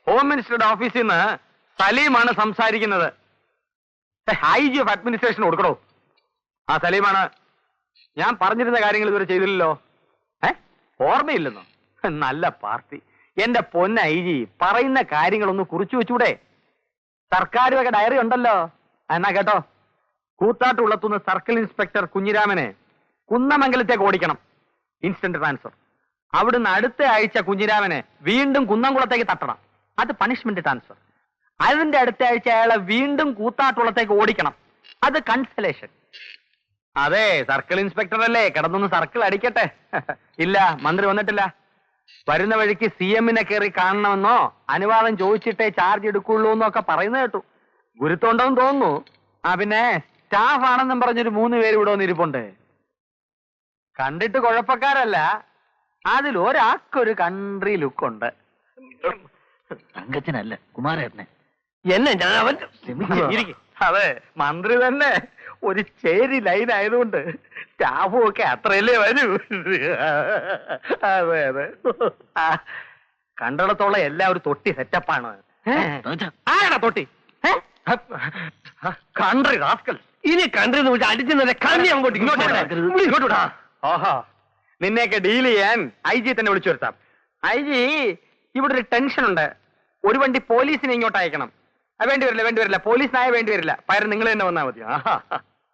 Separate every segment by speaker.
Speaker 1: Home മിനിസ്റ്ററുടെ ഓഫീസിൽ നിന്ന് സലീമാണ് സംസാരിക്കുന്നത്. IG ഓഫ് അഡ്മിനിസ്ട്രേഷൻ കൊടുക്കണോ? ആ സലീമാണ്. ഞാൻ പറഞ്ഞിരുന്ന കാര്യങ്ങൾ ഇതുവരെ ചെയ്തില്ലല്ലോ. ഓർമ്മയില്ലെന്നോ? നല്ല പാർട്ടി. എന്റെ പൊന്ന IG, പറയുന്ന കാര്യങ്ങളൊന്ന് കുറിച്ചു വെച്ചൂടെ? സർക്കാർ വക ഡയറി ഉണ്ടല്ലോ. എന്നാ കേട്ടോ, കൂത്താട്ടുള്ളത്തുനിന്ന് സർക്കിൾ ഇൻസ്പെക്ടർ കുഞ്ഞിരാമനെ കുന്നമംഗലത്തേക്ക് ഓടിക്കണം, ഇൻസ്റ്റന്റ് ട്രാൻസ്ഫർ. അവിടുന്ന് അടുത്ത ആഴ്ച കുഞ്ഞിരാമനെ വീണ്ടും കുന്നംകുളത്തേക്ക് തട്ടണം, അത് പണിഷ്മെന്റ് ട്രാൻസ്ഫർ. അതിന്റെ അടുത്ത ആഴ്ച അയാളെ വീണ്ടും കൂത്താട്ടുള്ളത്തേക്ക് ഓടിക്കണം, അത് കൺസലേഷൻ. അതെ, സർക്കിൾ ഇൻസ്പെക്ടർ അല്ലേ, കിടന്നൊന്ന് സർക്കിൾ അടിക്കട്ടെ. ഇല്ല, മന്ത്രി വന്നിട്ടില്ല. വരുന്ന വഴിക്ക് CM-നെ കയറി കാണണമെന്നോ അനുവാദം ചോദിച്ചിട്ടേ ചാർജ് എടുക്കുള്ളൂ എന്നൊക്കെ പറയുന്നത് കേട്ടു. ഗുരുത്തോണ്ടെന്ന് തോന്നുന്നു. പിന്നെ സ്റ്റാഫ് ആണെന്നും പറഞ്ഞൊരു 3 പേര് ഇവിടെ വന്നിരിപ്പുണ്ട്. കണ്ടിട്ട് കുഴപ്പക്കാരല്ല, അതിൽ ഒരാൾക്കൊരു കൺട്രി ലുക്കുണ്ട്.
Speaker 2: തങ്കച്ചനല്ല, കുമാരേട്ടനെ.
Speaker 1: എന്നെ ഞാൻ അവൻ അതെ, മന്ത്രി തന്നെ ഒരു ചേരി ലൈൻ ആയതുകൊണ്ട് സ്റ്റാഫും ഒക്കെ അത്രയല്ലേ വരൂ. അതെ അതെ, കണ്ടിടത്തോളം എല്ലാം ഒരു തൊട്ടി സെറ്റപ്പാണ്. ആരാ തൊട്ടി? Country rascal. ഇനി കൺട്രി അടിച്ചു കണ്ണി അങ്ങോട്ട് ഇങ്ങോട്ട്. ഓഹോ, നിന്നെയൊക്കെ ഡീൽ ചെയ്യാൻ IG തന്നെ വിളിച്ചു വരുത്താം. IG, ഇവിടെ ഒരു ടെൻഷൻ ഉണ്ട്. ഒരു വണ്ടി പോലീസിനെ ഇങ്ങോട്ട് അയക്കണം. വേണ്ടി വരില്ല, പോലീസിനായ വേണ്ടി വരില്ല. പകരം നിങ്ങൾ തന്നെ വന്നാൽ മതി.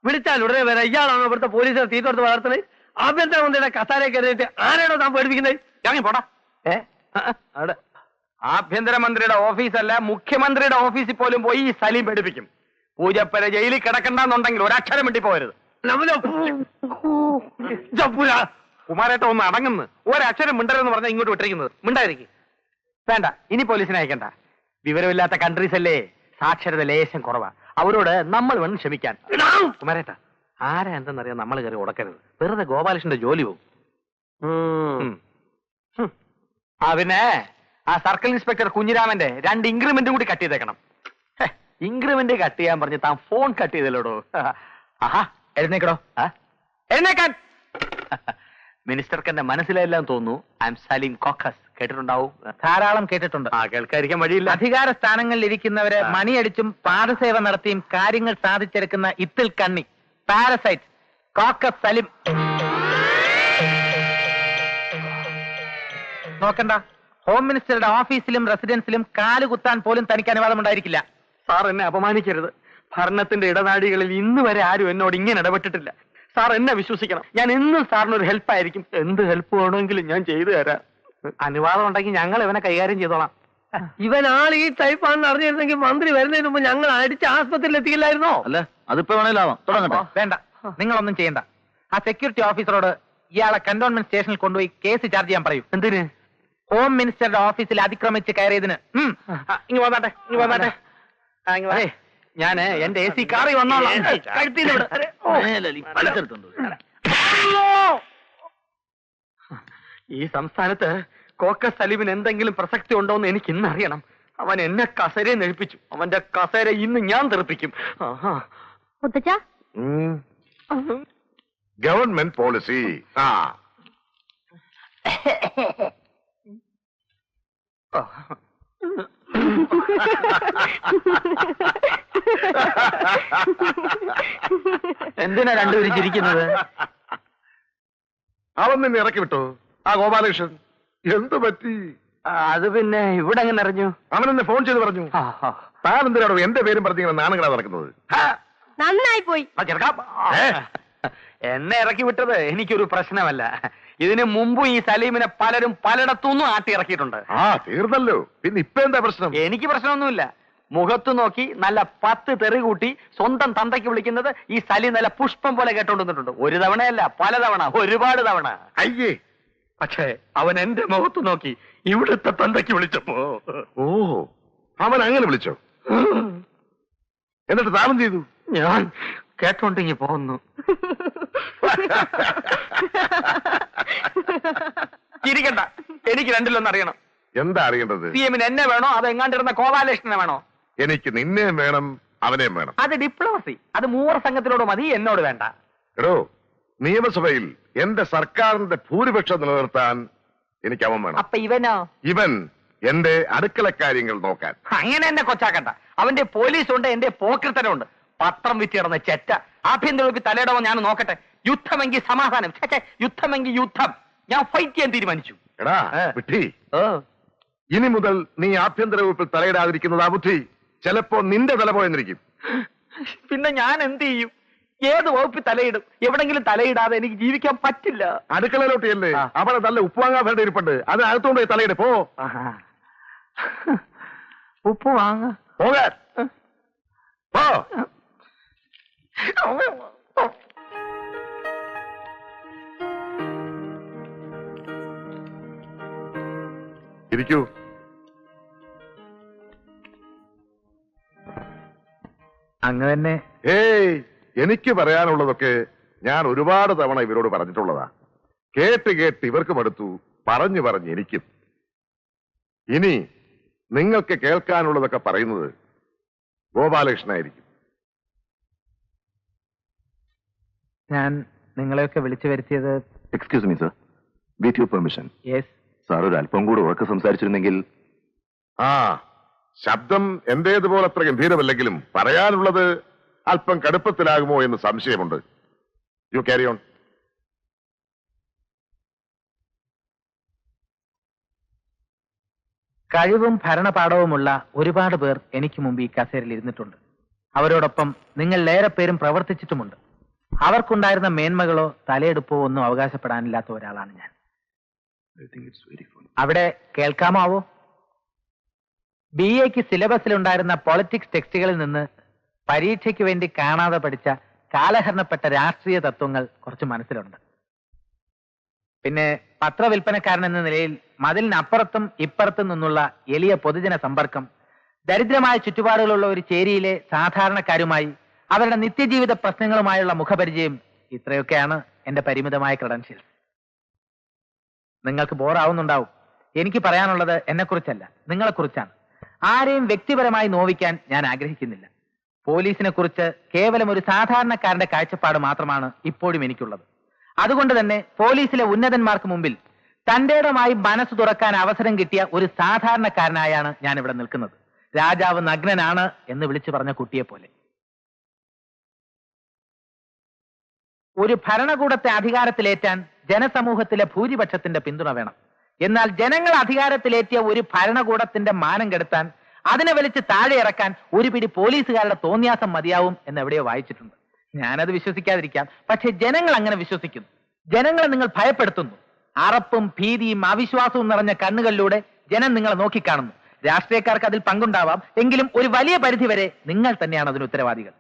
Speaker 1: വിളിച്ചാൽ ഉടനെ വരാം. ഇയാളാണോ ഇവിടുത്തെ പോലീസിനെ തീർത്തെടുത്ത് വളർത്തുന്നത്? ആഭ്യന്തര മന്ത്രിയുടെ കസാര കയറിയിട്ട് ആരാണോ താൻ പേടിപ്പിക്കുന്നത്? ഇറങ്ങി പോടാ. അവിടെ ആഭ്യന്തരമന്ത്രിയുടെ ഓഫീസല്ല, മുഖ്യമന്ത്രിയുടെ ഓഫീസിൽ പോലും പോയി ഈ സലീം പേടിപ്പിക്കും. പൂജപ്പര ജയിലിൽ കിടക്കണ്ടെന്നുണ്ടെങ്കിൽ ഒരക്ഷരം വേണ്ടി പോകരുത്. കുമാരേട്ട ഒന്ന് അടങ്ങുന്നു. ഒരക്ഷരം മിണ്ടരെന്ന് പറഞ്ഞാൽ ഇങ്ങോട്ട് വിട്ടിരിക്കുന്നത്. മിണ്ടായിരിക്കും. വേണ്ട, ഇനി പോലീസിനെ അയക്കണ്ട. വിവരമില്ലാത്ത കൺട്രീസ് അല്ലേ, സാക്ഷരത ലേശം കുറവാ. അവരോട് നമ്മൾ വേണം ക്ഷമിക്കാൻ. കുമാരേട്ട, ആരാ എന്തെന്നറിയാൻ നമ്മൾ കയറി ഉടക്കരുത്. വെറുതെ ഗോപാലകൃഷ്ണന്റെ ജോലി പോകും. പിന്നെ ആ സർക്കിൾ ഇൻസ്പെക്ടർ കുഞ്ഞിരാമന്റെ 2 ഇൻക്രിമെന്റും കൂടി കട്ട് ചെയ്തേക്കണം. ഇൻക്രിമെന്റ് കട്ട് ചെയ്യാൻ പറഞ്ഞ് താൻ ഫോൺ കട്ട് ചെയ്തല്ലോടോ. ആഹാ, എഴുന്നേക്കടോ. എഴുന്നേക്കാൻ. മിനിസ്റ്റർക്ക് എന്റെ മനസ്സിലെല്ലാം തോന്നുന്നു. I M Saleem caucus. കേട്ടിട്ടുണ്ടാവും.
Speaker 2: ധാരാളം കേട്ടിട്ടുണ്ട്.
Speaker 1: കേൾക്കാതിരിക്കാൻ വഴിയില്ല.
Speaker 2: അധികാര സ്ഥാനങ്ങളിൽ ഇരിക്കുന്നവരെ മണിയടിച്ചും പാദസേവ നടത്തിയും കാര്യങ്ങൾ സാധിച്ചെടുക്കുന്ന ഇത്തിൽ കണ്ണി, പാരസൈറ്റ്, കോക്കസ് സലീം. നോക്കണ്ട, ഹോം മിനിസ്റ്ററുടെ ഓഫീസിലും റെസിഡൻസിലും കാലുകുത്താൻ പോലും തനിക്ക് അനുവാദമുണ്ടായിരിക്കില്ല.
Speaker 1: സാർ എന്നെ അപമാനിക്കരുത്. ഭരണത്തിന്റെ ഇടനാഴികളിൽ ഇന്ന് വരെ ആരും എന്നോട് ഇങ്ങനെ ഇടപെട്ടിട്ടില്ല. സാർ എന്നെ വിശ്വസിക്കണം. ഞാൻ എന്നും സാറിനൊരു ഹെൽപ്പായിരിക്കും. എന്ത് ഹെൽപ്പ് വേണമെങ്കിലും ഞാൻ ചെയ്തു തരാം. അനുവാദം ഉണ്ടെങ്കിൽ ഞങ്ങൾ ഇവനെ കൈകാര്യം ചെയ്തോളാം.
Speaker 2: ഇവൻ ആൾ ഈ ടൈപ്പാണെന്ന് അറിഞ്ഞിരുന്നെങ്കിൽ മന്ത്രി വരുന്നതിന് മുമ്പ് ഞങ്ങൾ അടിച്ച് ആസ്പത്രിയിൽ എത്തിക്കില്ലായിരുന്നോ?
Speaker 1: അല്ല, അതിപ്പോ വേണേലാവാം. തുടങ്ങട്ടെ.
Speaker 2: വേണ്ട, നിങ്ങളൊന്നും ചെയ്യണ്ട. ആ സെക്യൂരിറ്റി ഓഫീസറോട് ഇയാളെ കന്റോൺമെന്റ് സ്റ്റേഷനിൽ കൊണ്ടുപോയി കേസ് ചാർജ് ചെയ്യാൻ പറയൂ.
Speaker 1: എന്തിന്?
Speaker 2: ഹോം മിനിസ്റ്ററുടെ ഓഫീസിൽ അതിക്രമിച്ച് കയറിയതിന്.
Speaker 1: ഇങ്ങ് വന്നാട്ടെ. അതെ, ഞാന് എന്റെ AC കാറിൽ വന്നോളാം. ഈ സംസ്ഥാനത്ത് കോക്കസ് സലീമിന് എന്തെങ്കിലും പ്രസക്തി ഉണ്ടോ എന്ന് എനിക്ക് ഇന്നറിയണം. അവൻ എന്നെ കസേരയെ നെഴിപ്പിച്ചു. അവന്റെ കസേര ഇന്ന് ഞാൻ തെറിപ്പിക്കും.
Speaker 3: Government policy.
Speaker 1: എന്തിനാ രണ്ടുപേരും ചിരിക്കുന്നത്?
Speaker 3: അവൻ നിന്നെ ഇറക്കി വിട്ടോ ആ ഗോപാലകൃഷ്ണൻ? എന്തു പറ്റി?
Speaker 1: അത് പിന്നെ ഇവിടെ എങ്ങനെ അറിഞ്ഞു?
Speaker 3: അവൻ എന്നെ ഫോൺ ചെയ്ത് പറഞ്ഞു. താൻ എന്തിനാണോ എന്റെ പേരും പറഞ്ഞിങ്ങനെ നാണങ്ങളാ നടക്കുന്നത്?
Speaker 4: നന്നായി പോയി.
Speaker 1: എന്നെ ഇറക്കി വിട്ടത് എനിക്കൊരു പ്രശ്നമല്ല. ഇതിനു മുമ്പ് ഈ സലീമിനെ പലരും പലയിടത്തുനിന്നും ആട്ടി ഇറക്കിയിട്ടുണ്ട്.
Speaker 3: തീർന്നല്ലോ. പിന്നെ ഇപ്പൊ എന്താ പ്രശ്നം?
Speaker 1: എനിക്ക് പ്രശ്നമൊന്നുമില്ല. മുഖത്ത് നോക്കി നല്ല 10 തെറി കൂട്ടി സ്വന്തം തന്തയ്ക്ക് വിളിക്കുന്നത് ഈ സലീം നല്ല പുഷ്പം പോലെ കേട്ടോണ്ടിട്ടുണ്ട്. ഒരു തവണയല്ല, പലതവണ, ഒരുപാട് തവണ.
Speaker 3: അയ്യേ,
Speaker 1: പക്ഷേ അവൻ എന്റെ മുഖത്ത് നോക്കി ഇവിടുത്തെ തന്തയ്ക്ക് വിളിച്ചപ്പോ
Speaker 3: അവൻ അങ്ങനെ വിളിച്ചോ? എന്നിട്ട് താമം ചെയ്തു?
Speaker 1: ഞാൻ കേട്ടോണ്ടെങ്കിൽ പോകുന്നു. ചിരിക്കണ്ട, എനിക്ക് രണ്ടിലൊന്നും അറിയണം.
Speaker 3: എന്താ അറിയേണ്ടത്?
Speaker 1: CM-ന് എന്നെ വേണോ അത് എങ്ങാണ്ടിരുന്ന ഗോപാലകൃഷ്ണനെ വേണോ?
Speaker 3: എനിക്ക് നിന്നെയും വേണം, അവനെയും വേണം.
Speaker 1: അത് ഡിപ്ലോമസി. അത് മൂവർ സംഘത്തിനോട് മതി, എന്നോട് വേണ്ട.
Speaker 3: എടോ, നിയമസഭയിൽ എന്റെ സർക്കാരിന്റെ ഭൂരിപക്ഷം നിലനിർത്താൻ എനിക്ക് അവൻ വേണം.
Speaker 1: അപ്പൊ ഇവനോ?
Speaker 3: ഇവൻ എന്റെ അടുക്കള കാര്യങ്ങൾ നോക്കാൻ.
Speaker 1: അങ്ങനെ എന്നെ കൊച്ചാക്കണ്ട. അവന്റെ പോലീസുണ്ട്, എന്റെ പോക്കൃത്തനുണ്ട്. പത്രം വിറ്റ് കിടന്ന ചെറ്റ. ആഭ്യന്തര വകുപ്പ് തലയിടവോ ഞാൻ നോക്കട്ടെ. യുദ്ധമെങ്കിൽ സമാധാനം, യുദ്ധമെങ്കിൽ യുദ്ധം. ഞാൻ ഫൈറ്റ് ചെയ്യാൻ തീരുമാനിച്ചു.
Speaker 3: എടാ വിട്ടി, ഇനി മുതൽ നീ ആഭ്യന്തര വകുപ്പിൽ തലയിടാതിരിക്കുന്നതാ ബുദ്ധി. ചിലപ്പോ നിന്റെ തല പോയെന്നിരിക്കും.
Speaker 1: പിന്നെ ഞാൻ എന്ത് ചെയ്യും? ഏത് വകുപ്പിൽ തലയിടും? എവിടെങ്കിലും തലയിടാതെ എനിക്ക് ജീവിക്കാൻ പറ്റില്ല.
Speaker 3: അടുക്കളയിലോട്ട് അല്ലേ, അവിടെ നല്ല ഉപ്പുവാങ്ങാൻ വേണ്ട ഇരിപ്പുണ്ട്. അത് അകത്തോണ്ട് തലയിട് പോ.
Speaker 1: ഉപ്പ് വാങ്ങ
Speaker 3: പോകാൻ പോ. ഇരിക്കൂ.
Speaker 2: അങ്ങ് തന്നെ.
Speaker 3: ഏയ്, എനിക്ക് പറയാനുള്ളതൊക്കെ ഞാൻ ഒരുപാട് തവണ ഇവരോട് പറഞ്ഞിട്ടുള്ളതാ. കേട്ട് കേട്ട് ഇവർക്കും അടുത്തു, പറഞ്ഞു പറഞ്ഞ് എനിക്കും. ഇനി നിങ്ങൾക്ക് കേൾക്കാനുള്ളതൊക്കെ പറയുന്നത് ഗോപാലകൃഷ്ണനായിരിക്കും.
Speaker 2: ഞാൻ നിങ്ങളെയൊക്കെ വിളിച്ചു വരുത്തിയത്.
Speaker 5: Excuse me sir, with your permission.
Speaker 2: Yes.
Speaker 5: Sir ഒരു അല്പം കൂടെ ഉറക്കെ സംസാരിച്ചിരുന്നെങ്കിൽ.
Speaker 3: ആ, ശബ്ദം എന്റേതുപോലെ അത്ര ഗംഭീരമല്ലെങ്കിലും പറയാനുള്ളത് അല്പം കടുപ്പത്തിലാകുമോ എന്ന് സംശയമുണ്ട്. You carry on.
Speaker 2: കഴിവും ഭരണപാഠവുമുള്ള ഒരുപാട് പേർ എനിക്ക് മുമ്പ് ഈ കസേരയിൽ ഇരുന്നിട്ടുണ്ട്. അവരോടൊപ്പം നിങ്ങളിലേറെ പേരും പ്രവർത്തിച്ചിട്ടുമുണ്ട്. അവർക്കുണ്ടായിരുന്ന മേന്മകളോ തലയെടുപ്പോ ഒന്നും അവകാശപ്പെടാനില്ലാത്ത ഒരാളാണ് ഞാൻ. അവിടെ കേൾക്കാമാവോ? BA-ക്ക് സിലബസിലുണ്ടായിരുന്ന പൊളിറ്റിക്സ് ടെക്സ്റ്റുകളിൽ നിന്ന് പരീക്ഷയ്ക്ക് വേണ്ടി കാണാതെ പഠിച്ച കാലഹരണപ്പെട്ട രാഷ്ട്രീയ തത്വങ്ങൾ കുറച്ച് മനസ്സിലുണ്ട്. പിന്നെ പത്രവിൽപ്പനക്കാരൻ എന്ന നിലയിൽ മതിലിനപ്പുറത്തും ഇപ്പുറത്തും നിന്നുള്ള എളിയ പൊതുജന സമ്പർക്കം, ദരിദ്രമായ ചുറ്റുപാടുകളുള്ള ഒരു ചേരിയിലെ സാധാരണക്കാരുമായി അവരുടെ നിത്യജീവിത പ്രശ്നങ്ങളുമായുള്ള മുഖപരിചയം, ഇത്രയൊക്കെയാണ് എന്റെ പരിമിതമായ ക്രെഡൻഷ്യൽസ്. നിങ്ങൾക്ക് ബോറാവുന്നുണ്ടാവും. എനിക്ക് പറയാനുള്ളത് എന്നെക്കുറിച്ചല്ല, നിങ്ങളെക്കുറിച്ചാണ്. ആരെയും വ്യക്തിപരമായി നോവിക്കാൻ ഞാൻ ആഗ്രഹിക്കുന്നില്ല. പോലീസിനെ കുറിച്ച് കേവലം ഒരു സാധാരണക്കാരന്റെ കാഴ്ചപ്പാട് മാത്രമാണ് ഇപ്പോഴും എനിക്കുള്ളത്. അതുകൊണ്ട് തന്നെ പോലീസിലെ ഉന്നതന്മാർക്ക് മുമ്പിൽ തന്റേടമായി മനസ്സ് തുറക്കാൻ അവസരം കിട്ടിയ ഒരു സാധാരണക്കാരനായാണ് ഞാൻ ഇവിടെ നിൽക്കുന്നത്. രാജാവ് നഗ്നനാണ് എന്ന് വിളിച്ചു പറഞ്ഞ കുട്ടിയെ പോലെ. ഒരു ഭരണകൂടത്തെ അധികാരത്തിലേറ്റാൻ ജനസമൂഹത്തിലെ ഭൂരിപക്ഷത്തിന്റെ പിന്തുണ വേണം. എന്നാൽ ജനങ്ങൾ അധികാരത്തിലേറ്റിയ ഒരു ഭരണകൂടത്തിന്റെ മാനം കെടുത്താൻ, അതിനെ വലിച്ച് താഴെ ഇറക്കാൻ ഒരു പിടി പോലീസുകാരുടെ തോന്നിയാസം മതിയാവും എന്ന് എവിടെയോ വായിച്ചിട്ടുണ്ട്. ഞാനത് വിശ്വസിക്കാതിരിക്കാം, പക്ഷെ ജനങ്ങൾ അങ്ങനെ വിശ്വസിക്കുന്നു. ജനങ്ങളെ നിങ്ങൾ ഭയപ്പെടുത്തുന്നു. അറപ്പും ഭീതിയും അവിശ്വാസവും നിറഞ്ഞ കണ്ണുകളിലൂടെ ജനം നിങ്ങളെ നോക്കിക്കാണുന്നു. രാഷ്ട്രീയക്കാർക്ക് അതിൽ പങ്കുണ്ടാവാം, എങ്കിലും ഒരു വലിയ പരിധിവരെ നിങ്ങൾ തന്നെയാണ് അതിന് ഉത്തരവാദികൾ.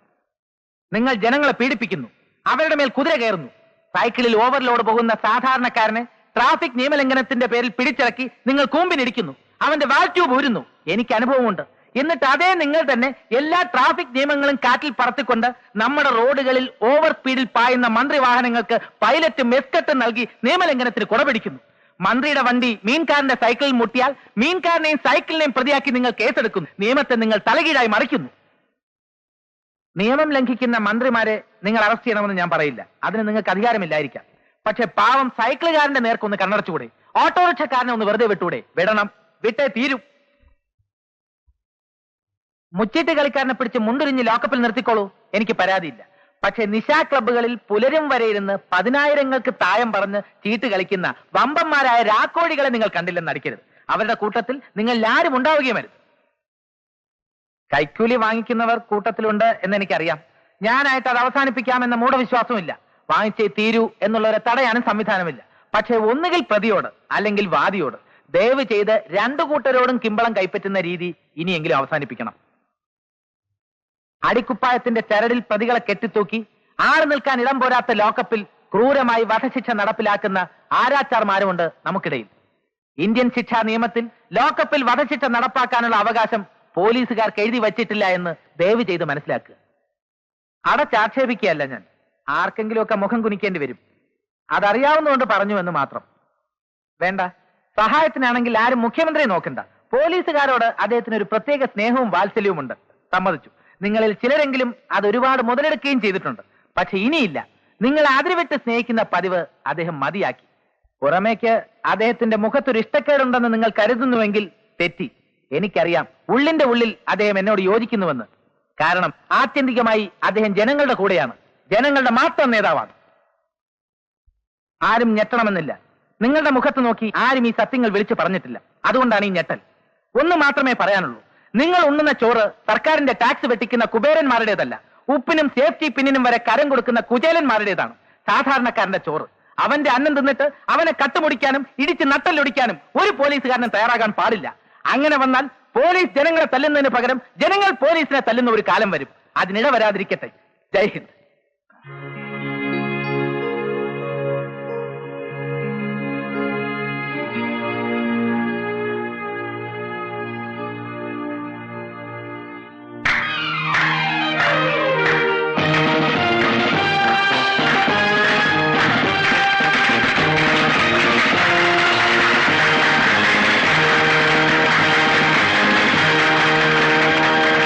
Speaker 2: നിങ്ങൾ ജനങ്ങളെ പീഡിപ്പിക്കുന്നു, അവരുടെ മേൽ കുതിര കയറുന്നു. സൈക്കിളിൽ ഓവർലോഡ് പോകുന്ന സാധാരണക്കാരനെ ട്രാഫിക് നിയമലംഘനത്തിന്റെ പേരിൽ പിടിച്ചിറക്കി നിങ്ങൾ കൂമ്പിനിടിക്കുന്നു, അവന്റെ വാൽ ട്യൂബ് ഊരുന്നു. എനിക്ക് അനുഭവമുണ്ട്. എന്നിട്ട് അതേ നിങ്ങൾ തന്നെ എല്ലാ ട്രാഫിക് നിയമങ്ങളും കാറ്റിൽ പറത്തിക്കൊണ്ട് നമ്മുടെ റോഡുകളിൽ ഓവർ സ്പീഡിൽ പായുന്ന മന്ത്രി വാഹനങ്ങൾക്ക് പൈലറ്റും എസ്കട്ടും നൽകി നിയമലംഘനത്തിന് കുടപിടിക്കുന്നു. മന്ത്രിയുടെ വണ്ടി മീൻകാരന്റെ സൈക്കിളിൽ മുട്ടിയാൽ മീൻകാരനെയും സൈക്കിളിനെയും പ്രതിയാക്കി നിങ്ങൾ കേസെടുക്കുന്നു. നിയമത്തെ നിങ്ങൾ തലകീഴായി മറിക്കുന്നു. നിയമം ലംഘിക്കുന്ന മന്ത്രിമാരെ നിങ്ങൾ അറസ്റ്റ് ചെയ്യണമെന്ന് ഞാൻ പറയില്ല, അതിന് നിങ്ങൾക്ക് അധികാരമില്ലായിരിക്കാം. പക്ഷെ പാവം സൈക്കിളുകാരന്റെ നേർക്കൊന്ന് കണ്ണടച്ചുകൂടെ? ഓട്ടോറിക്ഷക്കാരനെ ഒന്ന് വെറുതെ വിട്ടൂടെ? വിടണം, വിട്ടേ തീരും. മുച്ചീട്ട് കളിക്കാരനെ പിടിച്ച് മുണ്ടുരിഞ്ഞ് ലോക്കപ്പിൽ നിർത്തിക്കോളൂ, എനിക്ക് പരാതിയില്ല. പക്ഷെ നിശാ ക്ലബ്ബുകളിൽ പുലരും വരെ ഇരുന്ന് 10,000-ങ്ങൾക്ക് തായം പറഞ്ഞ് ചീട്ട് കളിക്കുന്ന വമ്പന്മാരായ രാക്കോഴികളെ നിങ്ങൾ കണ്ടില്ലെന്ന് അടിക്കരുത്. അവരുടെ കൂട്ടത്തിൽ നിങ്ങൾ ആരും ഉണ്ടാവുകയും അരുത്. കൈക്കൂലി വാങ്ങിക്കുന്നവർ കൂട്ടത്തിലുണ്ട് എന്ന് എനിക്കറിയാം. ഞാനായിട്ട് അത് അവസാനിപ്പിക്കാമെന്ന മൂഢവിശ്വാസമില്ല. വാങ്ങിച്ചേ തീരൂ എന്നുള്ളവരെ തടയാനും സംവിധാനമില്ല. പക്ഷെ ഒന്നുകിൽ പ്രതിയോട് അല്ലെങ്കിൽ വാദിയോട് ദയവ് ചെയ്ത് രണ്ടു കൂട്ടരോടും കിമ്പളം കൈപ്പറ്റുന്ന രീതി ഇനിയെങ്കിലും അവസാനിപ്പിക്കണം. അടിക്കുപ്പായത്തിന്റെ ചരടിൽ പ്രതികളെ കെട്ടിത്തൂക്കി ആള് നിൽക്കാൻ ഇടം പോരാത്ത ലോക്കപ്പിൽ ക്രൂരമായി വധശിക്ഷ നടപ്പിലാക്കുന്ന ആരാച്ചാർമാരുമുണ്ട് നമുക്കിടയിൽ. ഇന്ത്യൻ ശിക്ഷാ നിയമത്തിൽ ലോക്കപ്പിൽ വധശിക്ഷ നടപ്പാക്കാനുള്ള അവകാശം പോലീസുകാർക്ക് എഴുതി വച്ചിട്ടില്ല എന്ന് ദയവ് ചെയ്ത് മനസ്സിലാക്കുക. അടച്ചാക്ഷേപിക്കുകയല്ല ഞാൻ. ആർക്കെങ്കിലുമൊക്കെ മുഖം കുനിക്കേണ്ടി വരും. അതറിയാവുന്നതുകൊണ്ട് പറഞ്ഞു എന്ന് മാത്രം. വേണ്ട, സഹായത്തിനാണെങ്കിൽ ആരും മുഖ്യമന്ത്രിയെ നോക്കണ്ട. പോലീസുകാരോട് അദ്ദേഹത്തിന് ഒരു പ്രത്യേക സ്നേഹവും വാത്സല്യവുമുണ്ട്, സമ്മതിച്ചു. നിങ്ങളിൽ ചിലരെങ്കിലും അത് ഒരുപാട് മുതലെടുക്കുകയും ചെയ്തിട്ടുണ്ട്. പക്ഷെ ഇനിയില്ല. നിങ്ങൾ അതിരുവിട്ട് സ്നേഹിക്കുന്ന പതിവ് അദ്ദേഹം മതിയാക്കി. പുറമേക്ക് അദ്ദേഹത്തിന്റെ മുഖത്തൊരു ഇഷ്ടക്കേടുണ്ടെന്ന് നിങ്ങൾ കരുതുന്നുവെങ്കിൽ തെറ്റി. എനിക്കറിയാം ഉള്ളിന്റെ ഉള്ളിൽ അദ്ദേഹം എന്നോട് യോജിക്കുന്നുവെന്ന്. കാരണം ആത്യന്തികമായി അദ്ദേഹം ജനങ്ങളുടെ കൂടെയാണ്, ജനങ്ങളുടെ മാത്രം നേതാവാണ്. ആരും ഞെട്ടണമെന്നില്ല. നിങ്ങളുടെ മുഖത്ത് നോക്കി ആരും ഈ സത്യങ്ങൾ വിളിച്ചു പറഞ്ഞിട്ടില്ല. അതുകൊണ്ടാണ് ഈ ഞെട്ടൽ. ഒന്ന് മാത്രമേ പറയാനുള്ളൂ. നിങ്ങൾ ഉണ്ണുന്ന ചോറ് സർക്കാരിന്റെ ടാക്സ് വെട്ടിക്കുന്ന കുബേരന്മാരുടേതല്ല, ഉപ്പിനും സേഫ്റ്റി പിന്നിനും വരെ കരം കൊടുക്കുന്ന കുചേലന്മാരുടേതാണ്. സാധാരണക്കാരന്റെ ചോറ്. അവന്റെ അന്നം തിന്നിട്ട് അവനെ കട്ടുമുടിക്കാനും ഇടിച്ച് നട്ടല്ലൊടിക്കാനും ഒരു പോലീസുകാരനും തയ്യാറാകാൻ പാടില്ല. അങ്ങനെ വന്നാൽ പോലീസ് ജനങ്ങളെ തല്ലുന്നതിന് പകരം ജനങ്ങൾ പോലീസിനെ തല്ലുന്ന ഒരു കാലം വരും. അതിനിട വരാതിരിക്കട്ടെ. ജയ് ഹിന്ദ്.